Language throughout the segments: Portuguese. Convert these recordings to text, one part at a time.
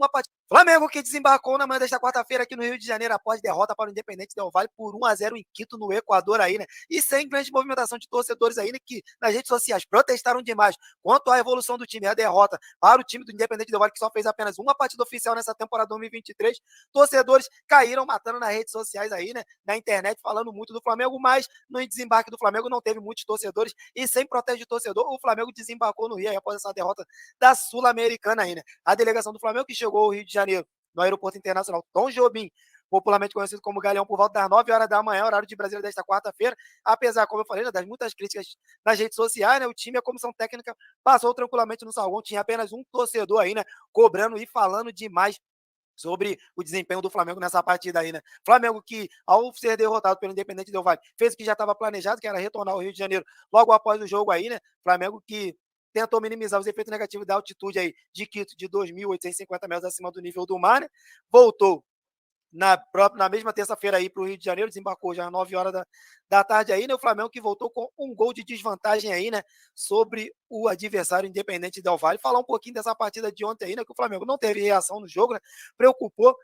uma partida. Flamengo que desembarcou na manhã desta quarta-feira aqui no Rio de Janeiro após derrota para o Independente Del Valle por 1-0 em Quito, no Equador aí, né? E sem grande movimentação de torcedores aí, né? Que nas redes sociais protestaram demais quanto à evolução do time, a derrota para o time do Independente Del Valle, que só fez apenas uma partida oficial nessa temporada 2023. Torcedores caíram matando nas redes sociais aí, né? Na internet, falando muito do Flamengo, mas no desembarque do Flamengo não teve muitos torcedores e sem protesto de torcedor, o Flamengo desembarcou no Rio aí após essa derrota da Sul-Americana aí, né? A delegação do Flamengo que chegou ao Rio de Janeiro, no Aeroporto Internacional Tom Jobim, popularmente conhecido como Galeão, por volta das 9 horas da manhã, horário de Brasília desta quarta-feira. Apesar, como eu falei, né, das muitas críticas nas redes sociais, né, o time e a comissão técnica passou tranquilamente no saguão. Tinha apenas um torcedor aí, né, cobrando e falando demais sobre o desempenho do Flamengo nessa partida aí, né? Flamengo que, ao ser derrotado pelo Independente Del Valle, fez o que já estava planejado, que era retornar ao Rio de Janeiro logo após o jogo aí, né? Flamengo que tentou minimizar os efeitos negativos da altitude aí de Quito, de 2.850 metros acima do nível do mar, né? Voltou na mesma terça-feira aí para o Rio de Janeiro, desembarcou já às 9 horas da tarde aí, né? O Flamengo que voltou com um gol de desvantagem aí, né? Sobre o adversário Independente Del Valle. Falar um pouquinho dessa partida de ontem aí, né? Que o Flamengo não teve reação no jogo, né? Preocupou.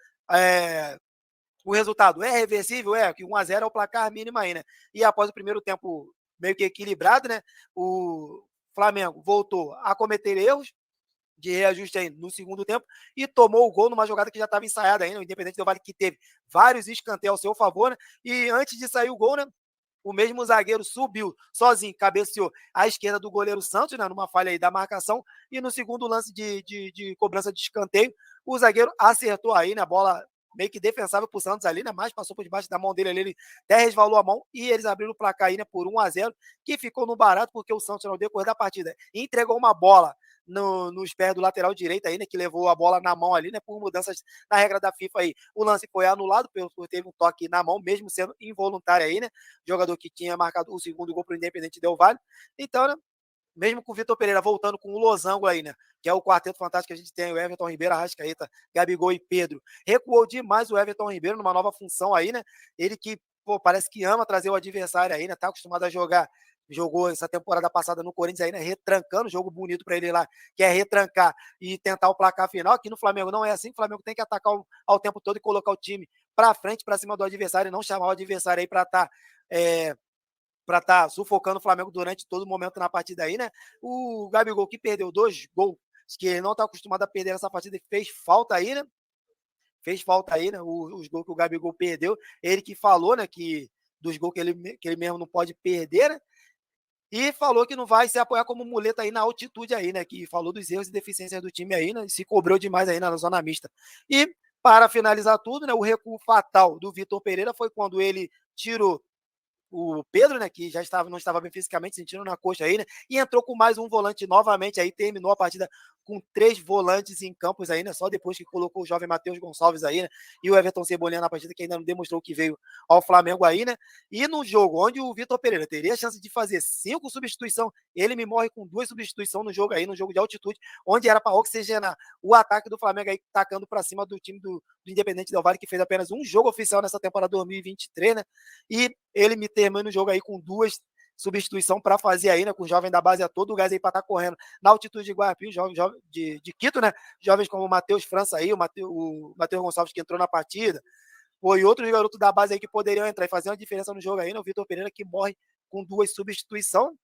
O resultado é reversível, que 1-0 é o placar mínimo aí, né? E após o primeiro tempo meio que equilibrado, né? O Flamengo voltou a cometer erros de reajuste aí no segundo tempo e tomou o gol numa jogada que já estava ensaiada ainda, o Independente Del Valle que teve vários escanteios ao seu favor, né? E antes de sair o gol, né? O mesmo zagueiro subiu sozinho, cabeceou à esquerda do goleiro Santos, né, numa falha aí da marcação, e no segundo lance de cobrança de escanteio, o zagueiro acertou aí na bola meio que defensável pro Santos ali, né, mas passou por debaixo da mão dele ali, ele até resvalou a mão, e eles abriram o placar aí, né, por 1-0, que ficou no barato, porque o Santos, no decorrer da partida, entregou uma bola nos pés do lateral direito aí, né, que levou a bola na mão ali, né, por mudanças na regra da FIFA aí. O lance foi anulado, por teve um toque na mão, mesmo sendo involuntário aí, né, jogador que tinha marcado o segundo gol para o Independente Del Valle. Então, né, mesmo com o Vitor Pereira voltando com o losango aí, né, que é o quarteto fantástico que a gente tem, o Everton Ribeiro, Arrascaeta, Gabigol e Pedro. Recuou demais o Everton Ribeiro numa nova função aí, né? Ele que, pô, parece que ama trazer o adversário aí, né? Tá acostumado a jogar. Jogou essa temporada passada no Corinthians aí, né? Retrancando, jogo bonito para ele lá, que é retrancar e tentar o placar final. Aqui no Flamengo não é assim, o Flamengo tem que atacar ao tempo todo e colocar o time para frente, para cima do adversário, e não chamar o adversário aí para estar sufocando o Flamengo durante todo o momento na partida aí, né? O Gabigol que perdeu 2 gols, que ele não está acostumado a perder essa partida, fez falta aí, né? Fez falta aí, né? Os gols que o Gabigol perdeu, ele que falou, né, que dos gols que ele mesmo não pode perder, né? E falou que não vai se apoiar como muleta aí na altitude aí, né? Que falou dos erros e deficiências do time aí, né? E se cobrou demais aí na zona mista. E para finalizar tudo, né? O recuo fatal do Vitor Pereira foi quando ele tirou o Pedro, né, que já não estava bem fisicamente, sentindo na coxa aí, né, e entrou com mais um volante novamente aí, terminou a partida com 3 volantes em campos aí, né, só depois que colocou o jovem Matheus Gonçalves aí, né, e o Everton Cebolinha na partida, que ainda não demonstrou que veio ao Flamengo aí, né, e no jogo onde o Vitor Pereira teria a chance de fazer 5 substituições, ele me morre com 2 substituições no jogo aí, no jogo de altitude, onde era para oxigenar o ataque do Flamengo aí, tacando para cima do time do Independente Del Valle, que fez apenas um jogo oficial nessa temporada 2023, né, e ele me termina o jogo aí com 2 substituição para fazer aí, né, com o jovem da base a todo o gás aí para estar correndo na altitude de Guarapim, jovem de Quito, né, jovens como o Matheus França aí, o Matheus Gonçalves que entrou na partida, e outros garotos da base aí que poderiam entrar e fazer uma diferença no jogo aí, né, o Vitor Pereira que morre com 2 substituições.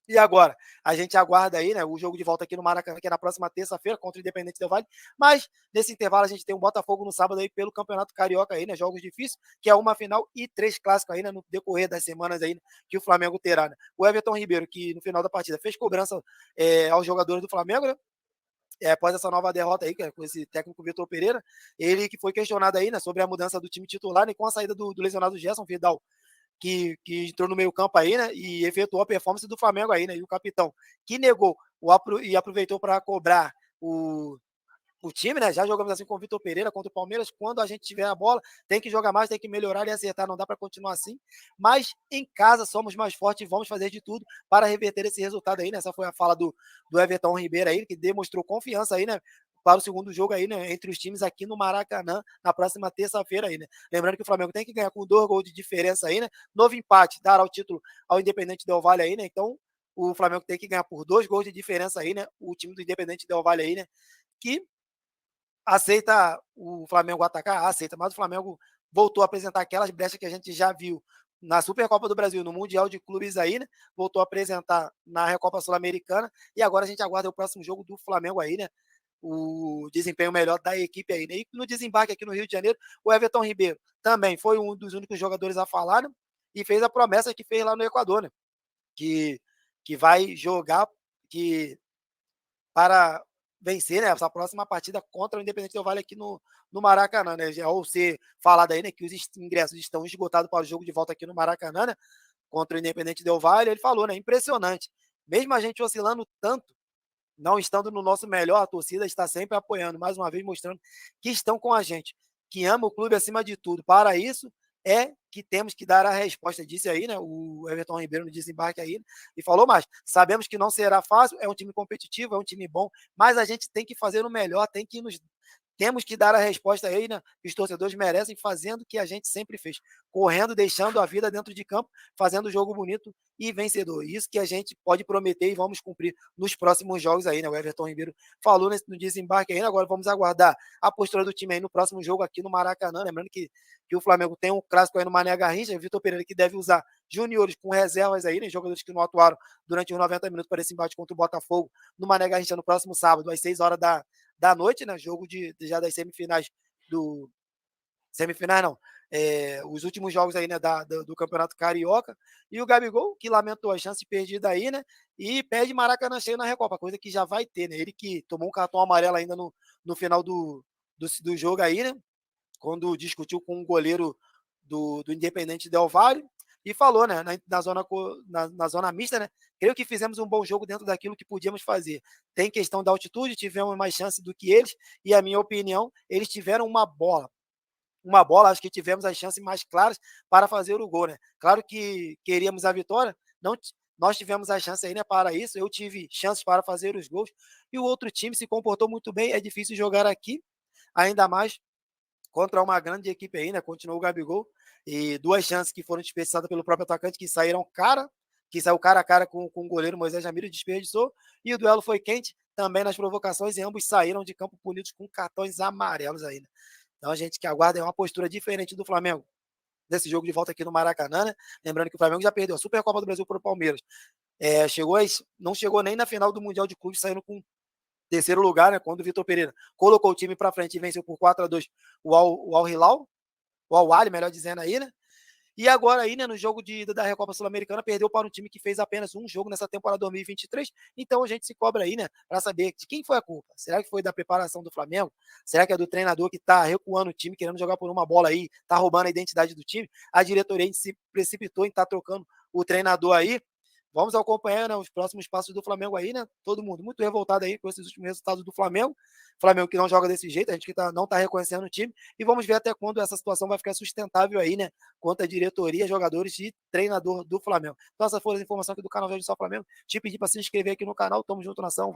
E agora, a gente aguarda aí, né, o jogo de volta aqui no Maracanã, que é na próxima terça-feira, contra o Independente Del Valle, mas nesse intervalo a gente tem um Botafogo no sábado aí pelo Campeonato Carioca aí, né, jogos difíceis, que é uma final e 3 clássicos aí, né, no decorrer das semanas aí, né, que o Flamengo terá, né. O Everton Ribeiro, que no final da partida fez cobrança aos jogadores do Flamengo, né, após essa nova derrota aí, com esse técnico Vitor Pereira, ele que foi questionado aí, né, sobre a mudança do time titular, né, com a saída do lesionado Gerson Vidal, que entrou no meio campo aí, né, e efetuou a performance do Flamengo aí, né, e o capitão, que negou e aproveitou para cobrar o time, né, já jogamos assim com o Vitor Pereira contra o Palmeiras, quando a gente tiver a bola, tem que jogar mais, tem que melhorar e acertar, não dá para continuar assim, mas em casa somos mais fortes e vamos fazer de tudo para reverter esse resultado aí, né, essa foi a fala do Everton Ribeiro aí, que demonstrou confiança aí, né, para o segundo jogo aí, né, entre os times aqui no Maracanã, na próxima terça-feira aí, né. Lembrando que o Flamengo tem que ganhar com 2 gols de diferença aí, né, novo empate, dará o título ao Independente Del Valle aí, né, então o Flamengo tem que ganhar por 2 gols de diferença aí, né, o time do Independente Del Valle aí, né, que aceita o Flamengo atacar? Aceita, mas o Flamengo voltou a apresentar aquelas brechas que a gente já viu na Supercopa do Brasil, no Mundial de Clubes aí, né? Voltou a apresentar na Recopa Sul-Americana e agora a gente aguarda o próximo jogo do Flamengo aí, né? O desempenho melhor da equipe aí, né? E no desembarque aqui no Rio de Janeiro, o Everton Ribeiro também foi um dos únicos jogadores a falar, né? E fez a promessa que fez lá no Equador, né? Que, que vai jogar que para vencer, né, essa próxima partida contra o Independente Del Valle aqui no Maracanã, né? Já ou ser falado aí, né, que os ingressos estão esgotados para o jogo de volta aqui no Maracanã, né, contra o Independente Del Valle. Ele falou, né, impressionante. Mesmo a gente oscilando tanto, não estando no nosso melhor, a torcida está sempre apoiando, mais uma vez mostrando que estão com a gente, que ama o clube acima de tudo. Para isso, é que temos que dar a resposta, disse aí, né, o Everton Ribeiro no desembarque aí, e falou mais, sabemos que não será fácil, é um time competitivo, é um time bom, mas a gente tem que fazer o melhor, tem que nos temos que dar a resposta aí, né? Os torcedores merecem fazendo o que a gente sempre fez, correndo, deixando a vida dentro de campo, fazendo o jogo bonito e vencedor. Isso que a gente pode prometer e vamos cumprir nos próximos jogos aí, né? O Everton Ribeiro falou no desembarque aí, né? Agora vamos aguardar a postura do time aí no próximo jogo aqui no Maracanã, lembrando que o Flamengo tem um clássico aí no Mané Garrincha, Vitor Pereira que deve usar juniores com reservas aí, né? Jogadores que não atuaram durante os 90 minutos para esse embate contra o Botafogo no Mané Garrincha no próximo sábado, às 6 horas da noite, né? Jogo já das semifinais do. Semifinais não. Os últimos jogos aí, né, do Campeonato Carioca. E o Gabigol, que lamentou a chance perdida aí, né? E pede Maracanã cheio na Recopa, coisa que já vai ter, né? Ele que tomou um cartão amarelo ainda no final do jogo aí, né? Quando discutiu com um goleiro do Independente Del Valle e falou, né, na zona mista, né, creio que fizemos um bom jogo dentro daquilo que podíamos fazer. Tem questão da altitude, tivemos mais chance do que eles e, a minha opinião, eles tiveram uma bola, acho que tivemos as chances mais claras para fazer o gol, né? Claro que queríamos a vitória, não nós tivemos a chance aí, né, para isso, eu tive chances para fazer os gols e o outro time se comportou muito bem, é difícil jogar aqui, ainda mais contra uma grande equipe aí, né? Continuou o Gabigol. E duas chances que foram desperdiçadas pelo próprio atacante, que saiu cara a cara com o goleiro Moisés Jamiro, desperdiçou. E o duelo foi quente também nas provocações, e ambos saíram de campo punidos com cartões amarelos aí, né? Então a gente que aguarda é uma postura diferente do Flamengo desse jogo de volta aqui no Maracanã, né? Lembrando que o Flamengo já perdeu a Supercopa do Brasil para o Palmeiras. Não chegou nem na final do Mundial de Clubes, saindo com terceiro lugar, né? Quando o Vitor Pereira colocou o time para frente e venceu por 4-2 o Al Hilal, o Al Ahly, melhor dizendo aí, né? E agora aí, né, no jogo da Recopa Sul-Americana, perdeu para um time que fez apenas um jogo nessa temporada 2023. Então a gente se cobra aí, né, para saber de quem foi a culpa. Será que foi da preparação do Flamengo? Será que é do treinador que está recuando o time, querendo jogar por uma bola aí, está roubando a identidade do time? A diretoria se precipitou em estar trocando o treinador aí. Vamos acompanhar, né, os próximos passos do Flamengo aí, né? Todo mundo muito revoltado aí com esses últimos resultados do Flamengo. Flamengo que não joga desse jeito, a gente que não está reconhecendo o time. E vamos ver até quando essa situação vai ficar sustentável aí, né? Quanto a diretoria, jogadores e treinador do Flamengo. Então, essas foram as informações aqui do canal Verde Só Flamengo. Te pedir para se inscrever aqui no canal. Tamo junto, nação. Valeu.